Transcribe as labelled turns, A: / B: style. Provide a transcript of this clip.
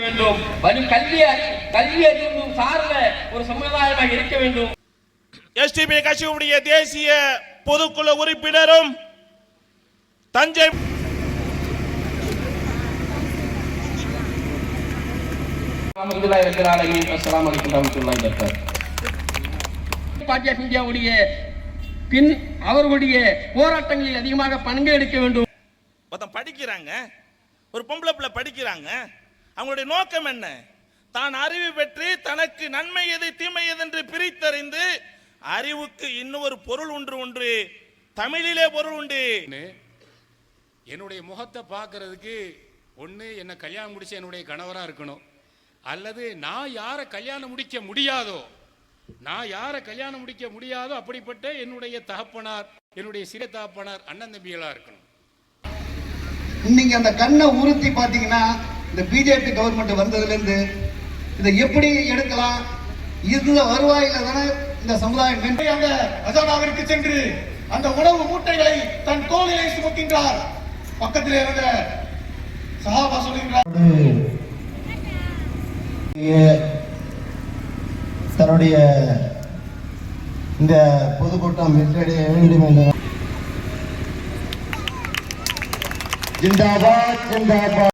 A: வேண்டும். வரும் கல்வி அறிவு சார்ந்த ஒரு சமுதாயமாக இருக்க வேண்டும்.
B: எஸ்டிபி கட்சியுடைய தேசிய பொதுக்குழு உறுப்பினரும் தஞ்சை
A: பின் அவர்களுடைய போராட்டங்களில் அதிகமாக பங்கெடுக்க வேண்டும்.
B: படிக்கிறாங்க, ஒரு பொம்பளை பிள்ளை படிக்கிறாங்க. அவங்களுடைய நோக்கம் என்ன? தான் அறிவு பெற்று தனக்கு நன்மை எது தீமை எது என்று பிரித்தறிந்து அறிவுக்கு இன்னொரு பொருள் ஒன்று தமிழிலே பொருள் உண்டு.
C: என்னுடைய முகத்தை பார்க்கறதுக்கு ஒன்று என்ன கல்யாணம் முடிச்ச என்னுடைய கணவராக இருக்கணும், அல்லது நான் யாரை கல்யாணம் முடிக்க முடியாதோ அப்படிப்பட்ட என்னுடைய தகப்பனார், என்னுடைய சிறிய தகப்பனார், அண்ணன் தம்பிகளாக இருக்கணும்.
D: இன்னைக்கு அந்த கண்ணை உறுத்தி பார்த்தீங்கன்னா இந்த பிஜேபி கவர்மெண்ட் வந்ததுலேருந்து இதை எப்படி எடுக்கலாம், இந்த வருவாயில தானே இந்த சமுதாயம் அந்த அஜானாவிற்கு சென்று அந்த உணவு மூட்டைகளை தன் தோளிலே சுமக்கின்றார். பக்கத்தில் இருந்த சஹாபா சொல்கின்றார், தன்னுடைய இந்த பொதுக்கூட்டம் வெற்றியடைய வேண்டும் என்ற ஜிந்தாபாத் ஜிந்தாபாத்.